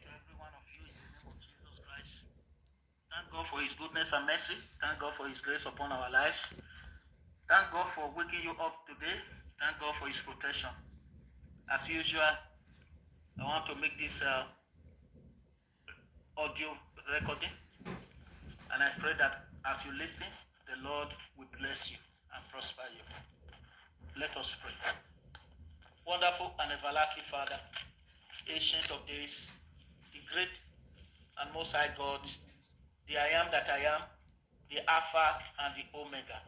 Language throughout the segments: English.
to every one of you in the name of Jesus Christ. Thank God for His goodness and mercy. Thank God for His grace upon our lives. Thank God for waking you up today. Thank God for His protection. As usual, I want to make this audio recording, and I pray that as you listen, the Lord will bless you and prosper you. Let us pray. Wonderful and everlasting Father, Ancient of Days, the great and most high God, the I am that I am, the Alpha and the Omega.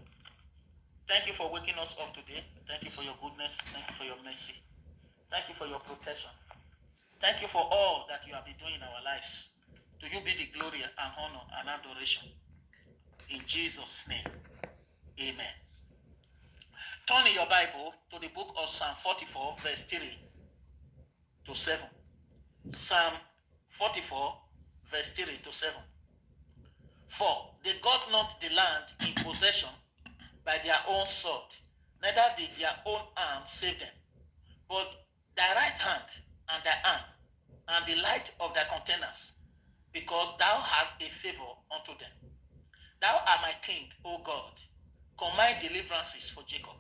Thank you for waking us up today. Thank you for your goodness. Thank you for your mercy. Thank you for your protection. Thank you for all that you have been doing in our lives. To you be the glory and honor and adoration. In Jesus' name, amen. Turn in your Bible to the book of Psalm 44, verse 3 to 7. Psalm 44, verse 3 to 7. For they got not the land in possession by their own sword, neither did their own arm save them, but thy right hand and thy arm, and the light of thy containers, because thou hast a favor unto them. Thou art my king, O God. Command deliverances for Jacob.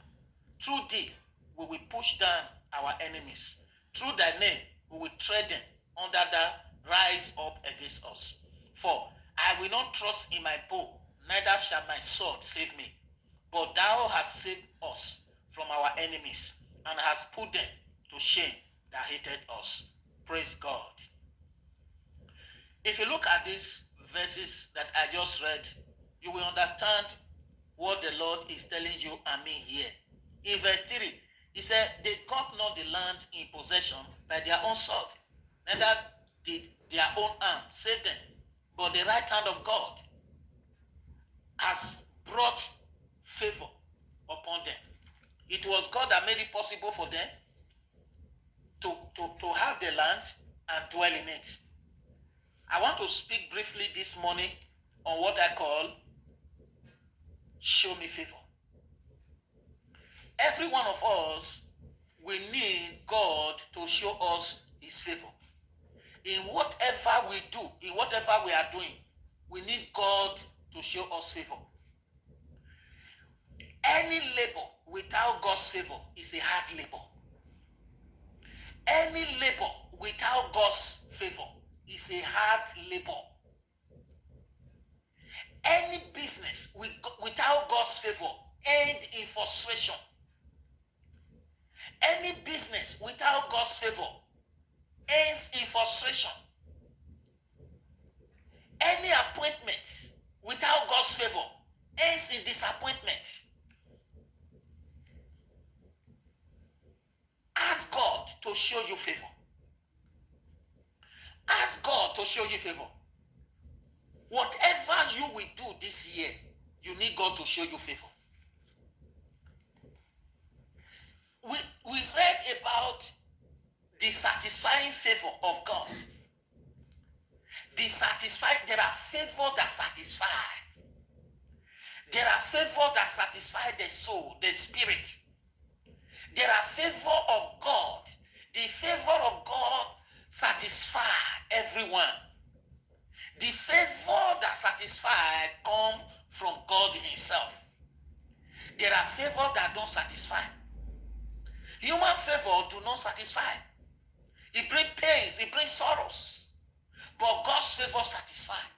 Through thee we will push down our enemies. Through thy name we will tread them under the rise up against us. For I will not trust in my bow, neither shall my sword save me. But thou hast saved us from our enemies, and hast put them to shame that hated us. Praise God. If you look at these verses that I just read, you will understand what the Lord is telling you and me here. In verse 3, he said, they got not the land in possession by their own sword, neither did their own arm save them, but the right hand of God has brought favor upon them. It was God that made it possible for them to have the land and dwell in it. I want to speak briefly this morning on what I call show me favor. Every one of us will need God to show us his favor. In whatever we do, in whatever we are doing, we need God to show us favor. Any labor without God's favor is a hard labor. Any labor without God's favor is a hard labor. Any business without God's favor ends in frustration. Any business without God's favor ends in frustration. Any appointment without God's favor ends in disappointment. Ask God to show you favor. Ask God to show you favor. Whatever you will do this year, you need God to show you favor. We read about the satisfying favor of God. There are favor that satisfy. There are favor that satisfy the soul, the spirit. There are favor of God. The favor of God satisfies everyone. The favor that satisfies comes from God himself. There are favor that don't satisfy. Human favor do not satisfy. It brings pains, it brings sorrows. But God's favor satisfies.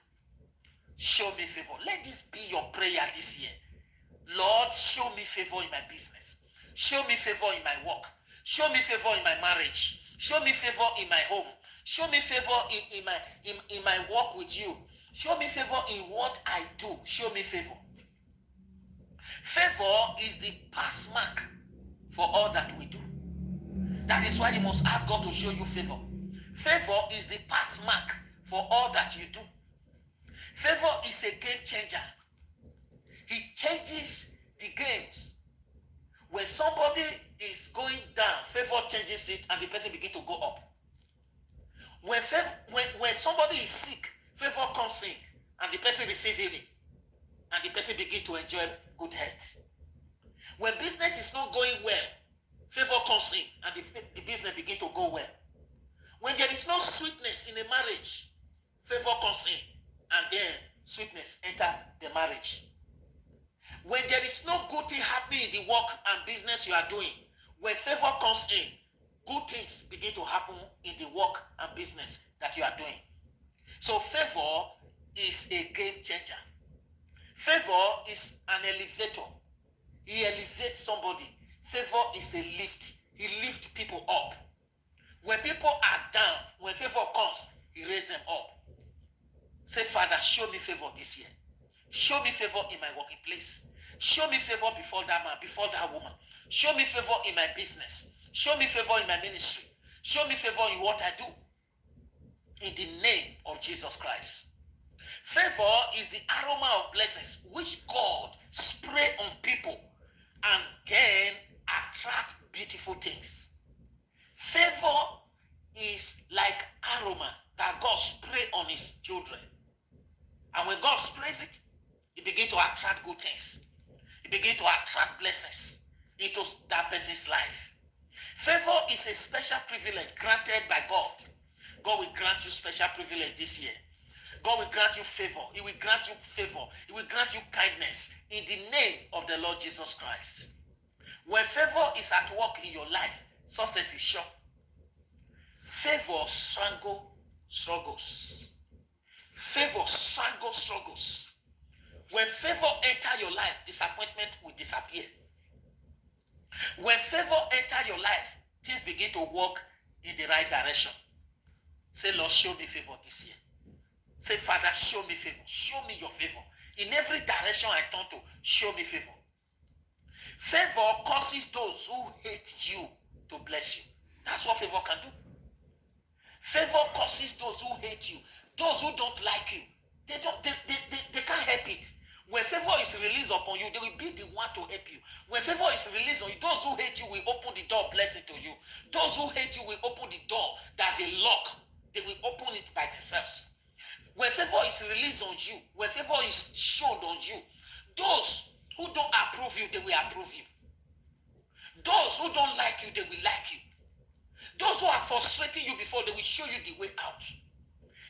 Show me favor. Let this be your prayer this year. Lord, show me favor in my business. Show me favor in my work. Show me favor in my marriage. Show me favor in my home. Show me favor in my work with you. Show me favor in what I do. Show me favor. Favor is the pass mark for all that we do. That is why you must ask God to show you favor. Favor is the pass mark for all that you do. Favor is a game changer. It changes the games. When somebody is going down, favor changes it and the person begins to go up. When somebody is sick, favor comes in and the person receives healing and the person begins to enjoy good health. When business is not going well, favor comes in and the business begins to go well. When there is no sweetness in a marriage, favor comes in, and then sweetness enter the marriage. When there is no good thing happening in the work and business you are doing, when favor comes in, good things begin to happen in the work and business that you are doing. So favor is a game changer. Favor is an elevator. He elevates somebody. Favor is a lift. He lifts people up. When people are down, when favor comes, he raises them up. Say, Father, show me favor this year. Show me favor in my working place. Show me favor before that man, before that woman. Show me favor in my business. Show me favor in my ministry. Show me favor in what I do. In the name of Jesus Christ. Favor is the aroma of blessings which God spray on people and then attract beautiful things. Favor is like aroma that God spray on his children. And when God sprays it, it begins to attract good things. It begins to attract blessings into that person's life. Favor is a special privilege granted by God. God will grant you special privilege this year. God will grant you favor. He will grant you favor. He will grant you kindness in the name of the Lord Jesus Christ. When favor is at work in your life, success is sure. Favor strangles struggles. Favor strangles struggles. When favor enter your life, disappointment will disappear. When favor enter your life, things begin to work in the right direction. Say, Lord, show me favor this year. Say, Father, show me favor. Show me your favor. In every direction I turn to, show me favor. Favor causes those who hate you to bless you. That's what favor can do. Favor causes those who hate you, those who don't like you. They can't help it. When favor is released upon you, they will be the one to help you. When favor is released on you, those who hate you will open the door blessing to you. Those who hate you will open the door that they lock. They will open it by themselves. When favor is released on you, when favor is shown on you, those who don't approve you, they will approve you. Those who don't like you, they will like you. Those who are frustrating you before, they will show you the way out.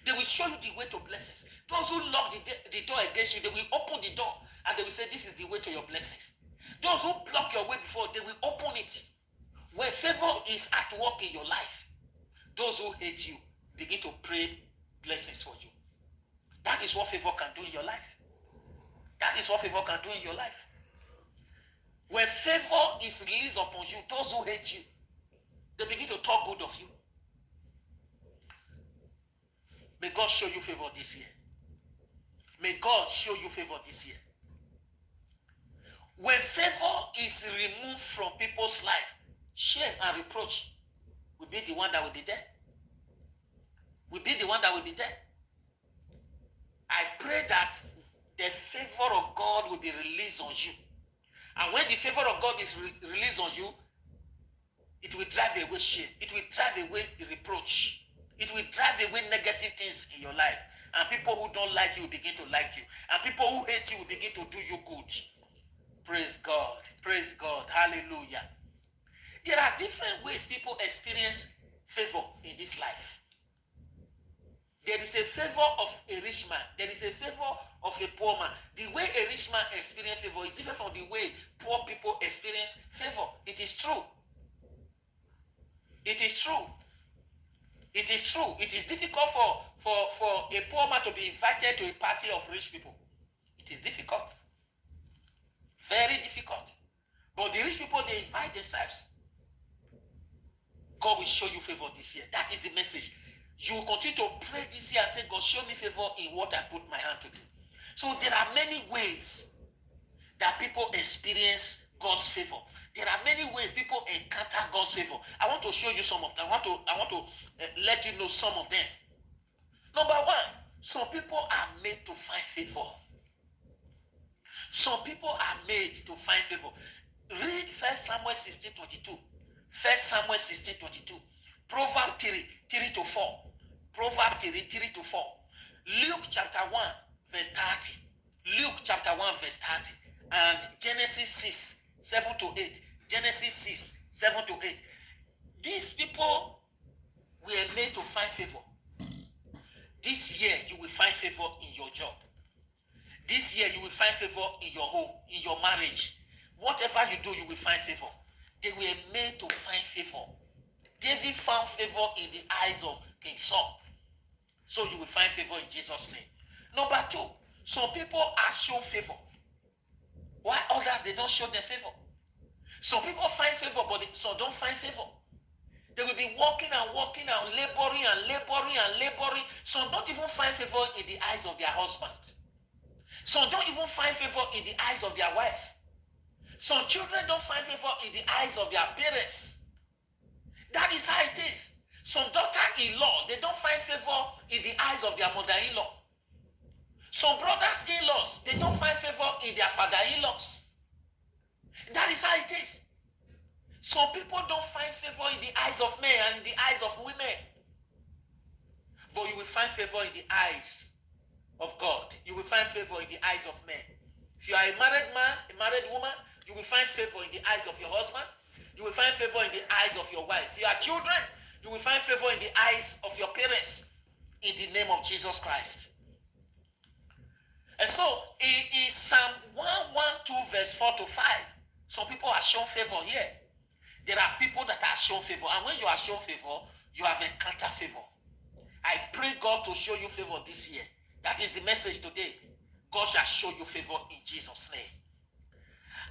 They will show you the way to blessings. Those who lock the door against you, they will open the door and they will say, this is the way to your blessings. Those who block your way before, they will open it. When favor is at work in your life, those who hate you begin to pray blessings for you. That is what favor can do in your life. That is what favor can do in your life. When favor is released upon you, those who hate you, they begin to talk good of you. May God show you favor this year. May God show you favor this year. When favor is removed from people's life, shame and reproach will be the one that will be there. Will be the one that will be there. I pray that the favor of God will be released on you. And when the favor of God is released on you, it will drive away shame. It will drive away reproach. It will drive away negative things in your life. And people who don't like you will begin to like you. And people who hate you will begin to do you good. Praise God. Praise God. Hallelujah. There are different ways people experience favor in this life. There is a favor of a rich man. There is a favor of a poor man. The way a rich man experiences favor is different from the way poor people experience favor. It is true. It is true. It is true. It is difficult for a poor man to be invited to a party of rich people. It is difficult. Very difficult. But the rich people, they invite themselves. God will show you favor this year. That is the message. You will continue to pray this year and say, God, show me favor in what I put my hand to do. So there are many ways that people experience God's favor. There are many ways people encounter God's favor. I want to show you some of them. I want to let you know some of them. Number one, some people are made to find favor. Some people are made to find favor. Read 1 Samuel 16:22. 1 Samuel 16:22. Proverbs 3:3-4. Proverbs 3:3-4. Luke chapter 1 verse 30. Luke chapter 1 verse 30. And Genesis 6:7-8. Genesis 6:7-8. These people were made to find favor. This year, you will find favor in your job. This year, you will find favor in your home, in your marriage. Whatever you do, you will find favor. They were made to find favor. David found favor in the eyes of King Saul. So you will find favor in Jesus' name. Number two, some people are shown favor, while others, they don't show their favor. Some people find favor, but some don't find favor. They will be walking and walking and laboring and laboring and laboring. Some don't even find favor in the eyes of their husband. Some don't even find favor in the eyes of their wife. Some children don't find favor in the eyes of their parents. That is how it is. Some daughter-in-law, they don't find favor in the eyes of their mother-in-law. Some brothers-in-laws, they don't find favor in their father-in-laws. That is how it is. Some people don't find favor in the eyes of men and in the eyes of women. But you will find favor in the eyes of God. You will find favor in the eyes of men. If you are a married man, a married woman, you will find favor in the eyes of your husband. You will find favor in the eyes of your wife. If you are children, you will find favor in the eyes of your parents. In the name of Jesus Christ. And so, in Psalm 112, verse 4 to 5, some people are shown favor here. There are people that are shown favor. And when you are shown favor, you have encountered favor. I pray God to show you favor this year. That is the message today. God shall show you favor in Jesus' name.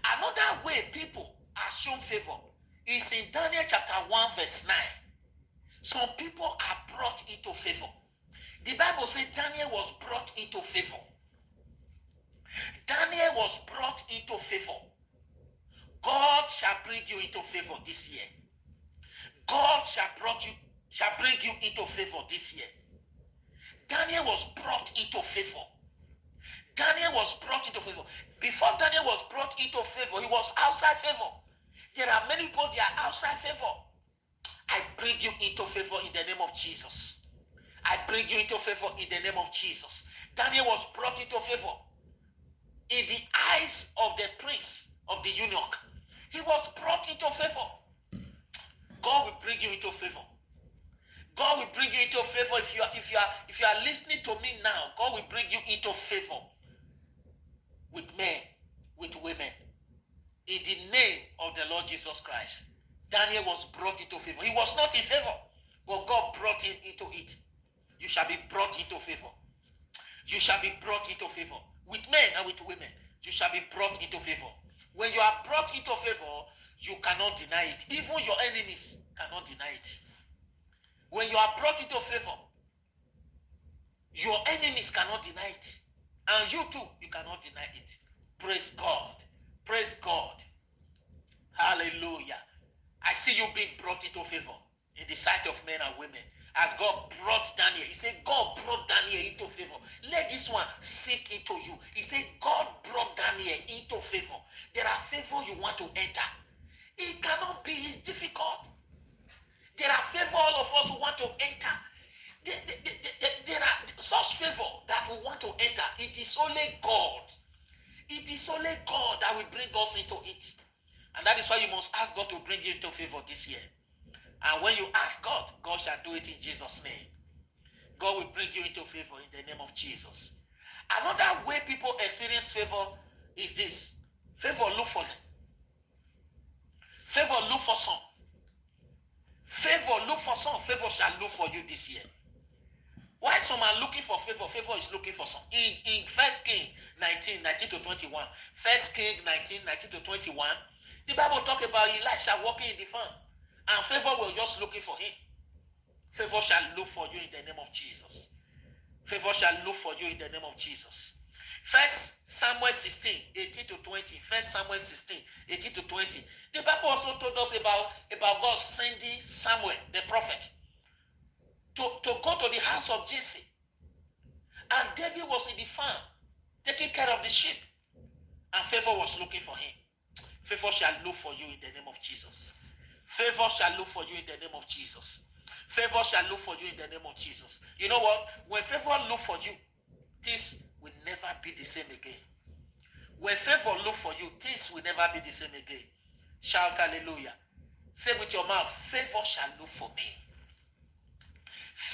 Another way people are shown favor is in Daniel chapter 1, verse 9. Some people are brought into favor. The Bible says Daniel was brought into favor. Daniel was brought into favor. God shall bring you into favor this year. God shall bring you into favor this year. Daniel was brought into favor. Daniel was brought into favor. Before Daniel was brought into favor, he was outside favor. There are many people, they are outside favor. I bring you into favor in the name of Jesus. I bring you into favor in the name of Jesus. Daniel was brought into favor. In the eyes of the prince, of the eunuch, he was brought into favor. God will bring you into favor. God will bring you into favor. If you are listening to me now, God will bring you into favor with men, with women. In the name of the Lord Jesus Christ. Daniel was brought into favor. He was not in favor, but God brought him into it. You shall be brought into favor. You shall be brought into favor. With men and with women, you shall be brought into favor. When you are brought into favor, you cannot deny it. Even your enemies cannot deny it. When you are brought into favor, your enemies cannot deny it. And you too, you cannot deny it. Praise God. Praise God. Hallelujah. I see you being brought into favor in the sight of men and women. As God brought Daniel, he said, God brought Daniel into favor. Let this one sink into you. He said, God brought Daniel into favor. There are favor you want to enter. It cannot be, it's difficult. There are favor all of us who want to enter. There are such favor that we want to enter. It is only God. It is only God that will bring us into it. And that is why you must ask God to bring you into favor this year. And when you ask God, God shall do it in Jesus' name. God will bring you into favor in the name of Jesus. Another way people experience favor is this. Favor look for them. Favor look for some. Favor look for some. Favor shall look for you this year. Why some are looking for favor? Favor is looking for some. In 1 King 19 to 21. 1 King 19 to 21. The Bible talk about Elisha walking in the farm. And favor was just looking for him. Favor shall look for you in the name of Jesus. Favor shall look for you in the name of Jesus. 1 Samuel 16, 18 to 20. 1 Samuel 16, 18 to 20. The Bible also told us about God sending Samuel, the prophet, to go to the house of Jesse. And David was in the farm, taking care of the sheep. And favor was looking for him. Favor shall look for you in the name of Jesus. Favor shall look for you in the name of Jesus. Favor shall look for you in the name of Jesus. You know what? When favor look for you, things will never be the same again. When favor look for you, things will never be the same again. Shout hallelujah. Say with your mouth, favor shall look for me.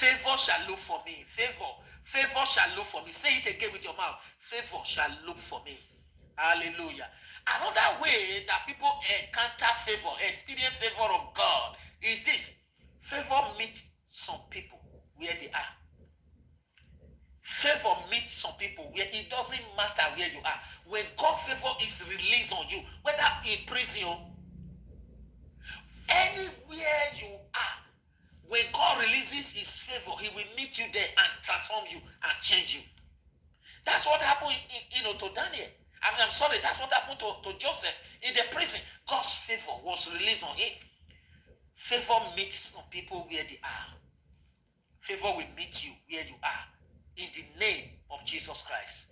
Favor shall look for me. Favor shall look for me. Say it again with your mouth. Favor shall look for me. Hallelujah. Another way that people encounter favor, experience favor of God, is this. Favor meets some people where they are. Favor meets some people where it doesn't matter where you are. When God's favor is released on you, whether in prison, anywhere you are, when God releases his favor, he will meet you there and transform you and change you. That's what happened to Daniel. I'm sorry, that's what happened to Joseph in the prison. God's favor was released on him. Favor meets some people where they are. Favor will meet you where you are. In the name of Jesus Christ.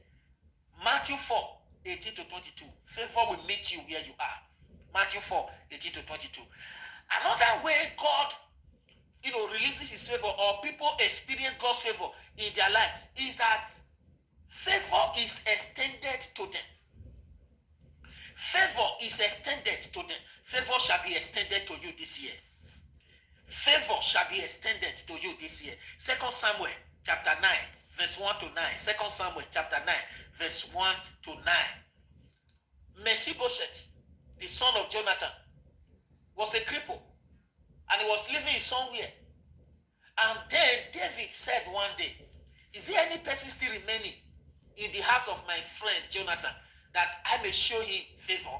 Matthew 4, 18 to 22. Favor will meet you where you are. Matthew 4, 18 to 22. Another way God releases his favor, or people experience God's favor in their life, is that favor is extended to them. Favor is extended to them. Favor shall be extended to you this year. Favor shall be extended to you this year. 2 Samuel chapter 9, verse 1 to 9. 2 Samuel chapter 9, verse 1 to 9. Mephibosheth, the son of Jonathan, was a cripple, and he was living somewhere. And then David said one day, is there any person still remaining in the house of my friend Jonathan, that I may show him favor?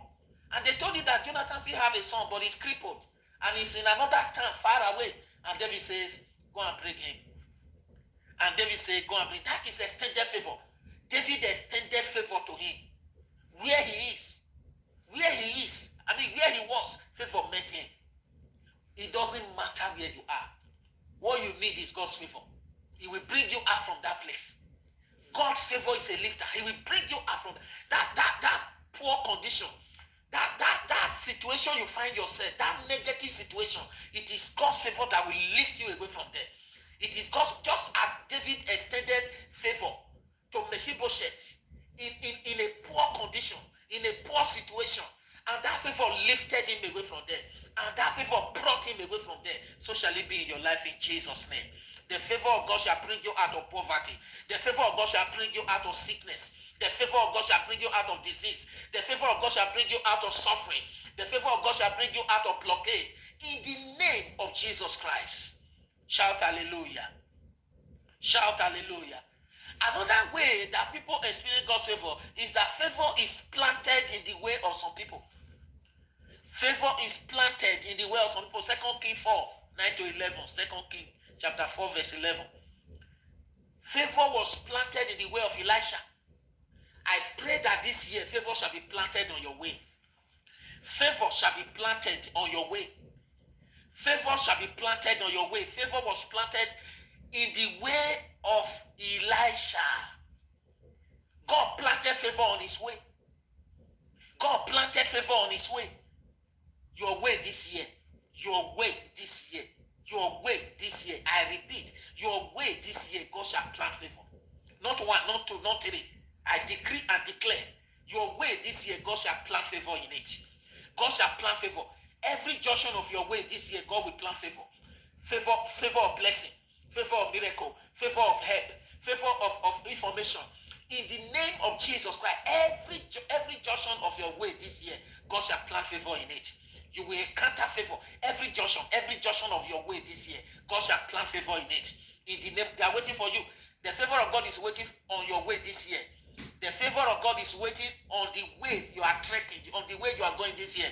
And they told him that Jonathan still have a son, but he's crippled, and he's in another town far away. And David says, go and bring him. And David said, go and bring. That is extended favor. David extended favor to him. Where he is, where he was, favor met him. It doesn't matter where you are. What you need is God's favor. He will bring you out from that place. God's favor is a lifter. He will bring you out from that poor condition, that situation you find yourself, that negative situation. It is God's favor that will lift you away from there. It is God, just as David extended favor to Mephibosheth in a poor condition, in a poor situation, and that favor lifted him away from there, and that favor brought him away from there. So shall it be in your life in Jesus' name. The favor of God shall bring you out of poverty. The favor of God shall bring you out of sickness. The favor of God shall bring you out of disease. The favor of God shall bring you out of suffering. The favor of God shall bring you out of blockade. In the name of Jesus Christ. Shout hallelujah. Shout hallelujah. Another way that people experience God's favor is that favor is planted in the way of some people. Favor is planted in the way of some people. 2 Kings 4, 9 to 11. 2 Kings chapter 4, verse 11. Favor was planted in the way of Elisha. I pray that this year favor shall be planted on your way. Favor shall be planted on your way. Favor shall be planted on your way. Favor was planted in the way of Elisha. God planted favor on his way. God planted favor on his way. Your way this year. Your way this year. Your way this year. I repeat, your way this year, God shall plant favor. Not one, not two, not three. I decree and declare, your way this year, God shall plant favor in it. God shall plant favor. Every junction of your way this year, God will plant favor. Favor of blessing, favor of miracle, favor of help, favor of information. In the name of Jesus Christ, every junction of your way this year, God shall plant favor in it. You will encounter favor. Every junction of your way this year, God shall plant favor in it. In the name, they are waiting for you. The favor of God is waiting on your way this year. The favor of God is waiting on the way you are trekking, on the way you are going this year.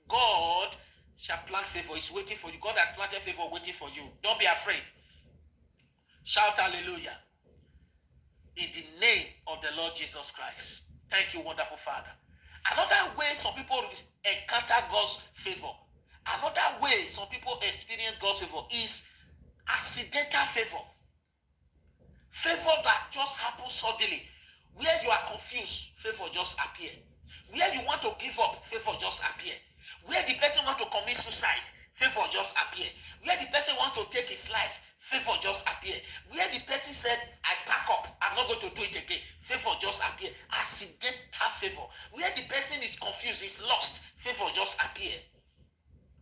God shall plant favor. He's waiting for you. God has planted favor waiting for you. Don't be afraid. Shout hallelujah. In the name of the Lord Jesus Christ. Thank you, wonderful Father. Another way some people encounter God's favor, another way some people experience God's favor is accidental favor. Favor that just happens suddenly. Where you are confused, favor just appear. Where you want to give up, favor just appear. Where the person wants to commit suicide, favor just appear. Where the person wants to take his life, favor just appear. Where the person said, I pack up, I'm not going to do it again, favor just appear. Accidental favor. Where the person is confused, is lost, favor just appear.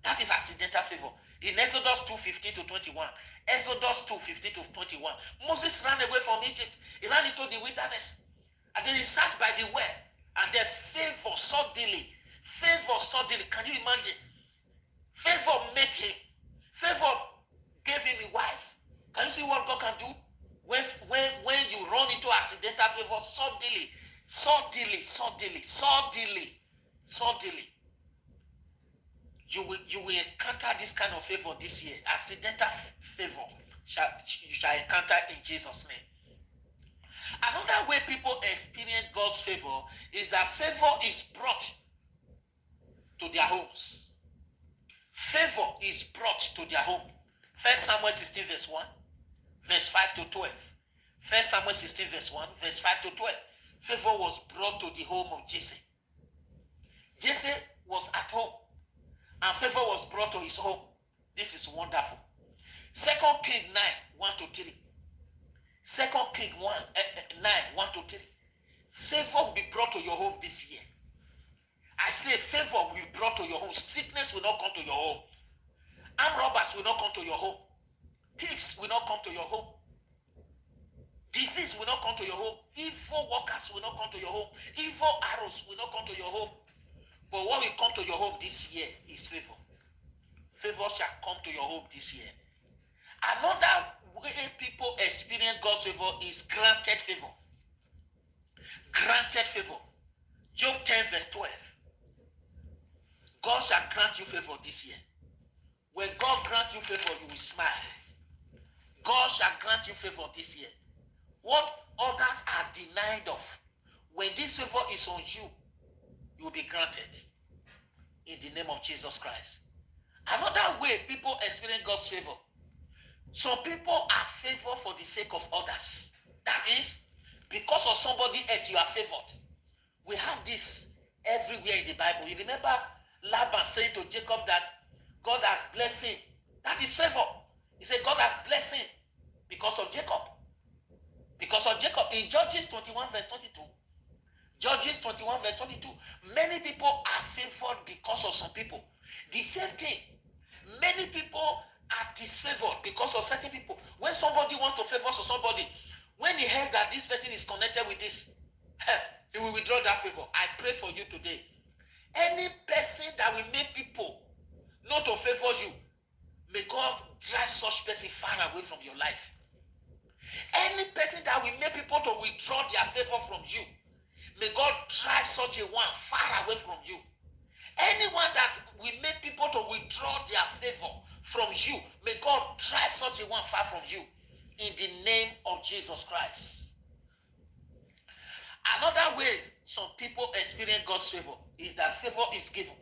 That is accidental favor. In Exodus 2:15 to 21, Exodus 2, 15 to 21. Moses ran away from Egypt. He ran into the wilderness. And then he sat by the well. And then favor suddenly. Can you imagine? Favor met him. Favor gave him a wife. Can you see what God can do? When you run into accidental favor, suddenly, you will encounter this kind of favor this year. Accidental favor you shall encounter in Jesus' name. Another way people experience God's favor is that favor is brought to their homes. Favor is brought to their home. 1 Samuel 16 verse 1, verse 5 to 12. 1 Samuel 16 verse 1, verse 5 to 12. Favor was brought to the home of Jesse. Jesse was at home, and favor was brought to his home. This is wonderful. 2 King 9, 1 to 3. 2 King 9, 1 to 3. Favor will be brought to your home this year. I say favor will be brought to your home. Sickness will not come to your home. Armed robbers will not come to your home. Thieves will not come to your home. Disease will not come to your home. Evil workers will not come to your home. Evil arrows will not come to your home. But what will come to your home this year is favor. Favor shall come to your home this year. Another way people experience God's favor is granted favor. Granted favor. Job 10 verse 12. God shall grant you favor this year. When God grants you favor, you will smile. God shall grant you favor this year. What others are denied of, when this favor is on you, you will be granted. In the name of Jesus Christ. Another way people experience God's favor. Some people are favored for the sake of others. That is, because of somebody else you are favored. We have this everywhere in the Bible. You remember Laban saying to Jacob that God has blessed him. That is favor. He said God has blessed him because of Jacob. Because of Jacob. In Judges 21 verse 22. Judges 21 verse 22. Many people are favored because of some people. The same thing. Many people are disfavored because of certain people. When somebody wants to favor somebody, when he hears that this person is connected with this, he will withdraw that favor. I pray for you today. Any person that will make people not to favor you, may God drive such person far away from your life. Any person that will make people to withdraw their favor from you, may God drive such a one far away from you. Anyone that will make people to withdraw their favor from you, may God drive such a one far from you. In the name of Jesus Christ. Another way some people experience God's favor is that favor is given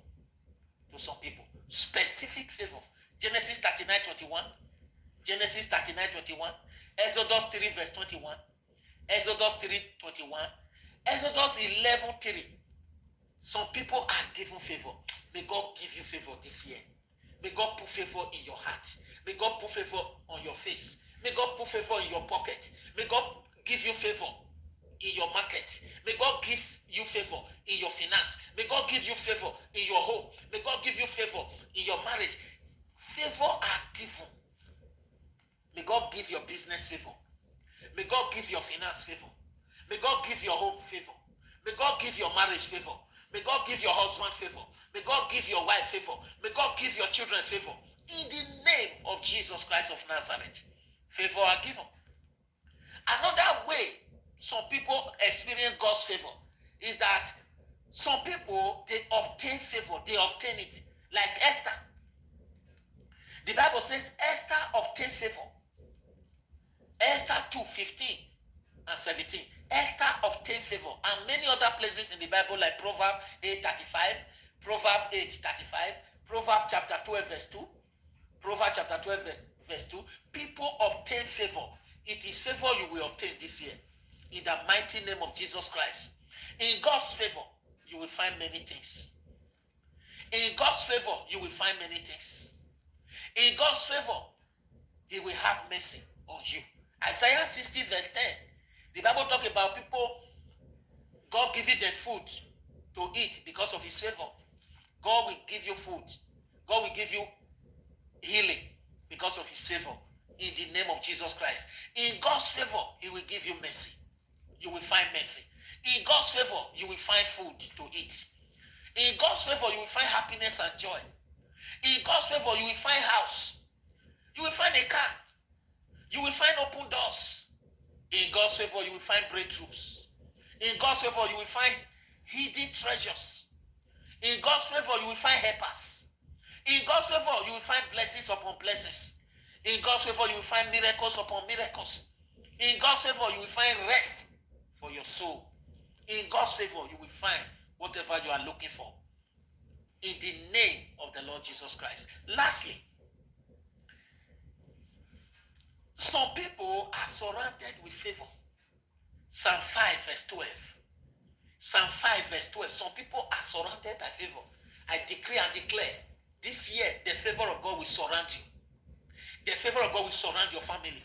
to some people. Specific favor. Genesis 39:21. Genesis 39:21. Exodus 3 verse 21. Exodus 3:21. Exodus 11:3. Some people are given favor. May God give you favor this year. May God put favor in your heart. May God put favor on your face. May God put favor in your pocket. May God give you favor in your market. May God give you favor in your finance. May God give you favor in your home. May God give you favor in your marriage. Favor are given. May God give your business favor. May God give your finance favor. May God give your home favor. May God give your marriage favor. May God give your husband favor. May God give your wife favor. May God give your children favor. In the name of Jesus Christ of Nazareth, favor are given. Another way some people experience God's favor is that some people, they obtain favor. They obtain it. Like Esther. The Bible says Esther obtained favor. Esther 2:15 and 17. Esther obtained favor. And many other places in the Bible like Proverbs 8:35, Proverbs 8:35, Proverbs chapter 12 verse 2, Proverbs chapter 12 verse 2. People obtain favor. It is favor you will obtain this year. In the mighty name of Jesus Christ. In God's favor, you will find many things. In God's favor, you will find many things. In God's favor, He will have mercy on you. Isaiah 60 verse 10. The Bible talks about people, God giving them food to eat because of His favor. God will give you food. God will give you healing because of His favor. In the name of Jesus Christ. In God's favor, he will give you mercy. You will find mercy. In God's favor, you will find food to eat. In God's favor, you will find happiness and joy. In God's favor, you will find house. You will find a car. You will find open doors. In God's favor, you will find breakthroughs. In God's favor, you will find hidden treasures. In God's favor, you will find helpers. In God's favor, you will find blessings upon blessings. In God's favor, you will find miracles upon miracles. In God's favor, you will find rest for your soul. In God's favor, you will find whatever you are looking for. In the name of the Lord Jesus Christ. Lastly, some people are surrounded with favor. Psalm 5 verse 12. Psalm 5 verse 12. Some people are surrounded by favor. I decree and declare, this year, the favor of God will surround you. The favor of God will surround your family.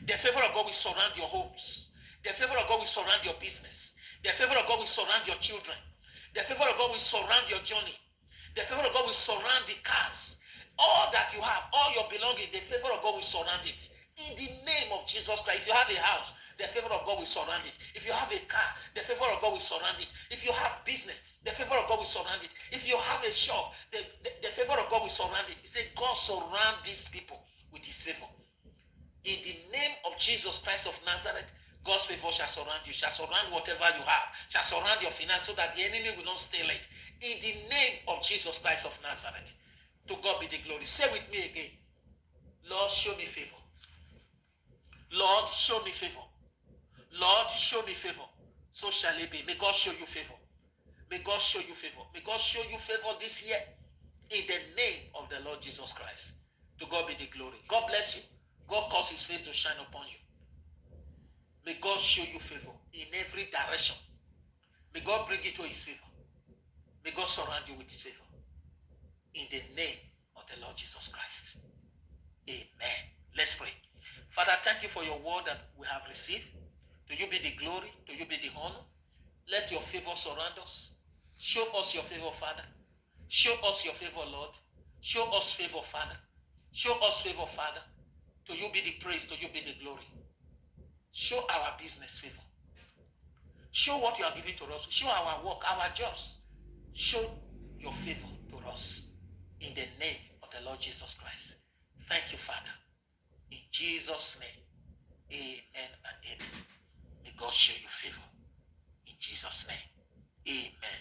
The favor of God will surround your homes. The favor of God will surround your business. The favor of God will surround your children. The favor of God will surround your journey. The favor of God will surround the cars. All that you have, all your belongings, the favor of God will surround it. In the name of Jesus Christ. If you have a house, the favor of God will surround it. If you have a car, the favor of God will surround it. If you have business, the favor of God will surround it. If you have a shop, the favor of God will surround it. He said, God surround these people with his favor. In the name of Jesus Christ of Nazareth, God's favor shall surround you, shall surround whatever you have, shall surround your finance so that the enemy will not steal it. In the name of Jesus Christ of Nazareth, to God be the glory. Say with me again, Lord, show me favor. Lord, show me favor. Lord, show me favor. So shall it be. May God show you favor. May God show you favor. May God show you favor this year in the name of the Lord Jesus Christ. To God be the glory. God bless you. God cause his face to shine upon you. May God show you favor in every direction. May God bring you to his favor. May God surround you with his favor. In the name of the Lord Jesus Christ. Amen. Let's pray. Father, thank you for your word that we have received. To you be the glory. To you be the honor. Let your favor surround us. Show us your favor, Father. Show us your favor, Lord. Show us favor, Father. Show us favor, Father. To you be the praise. To you be the glory. Show our business favor. Show what you are giving to us. Show our work, our jobs. Show your favor to us. In the name of the Lord Jesus Christ. Thank you, Father. In Jesus' name. Amen and amen. May God show you favor. In Jesus' name. Amen.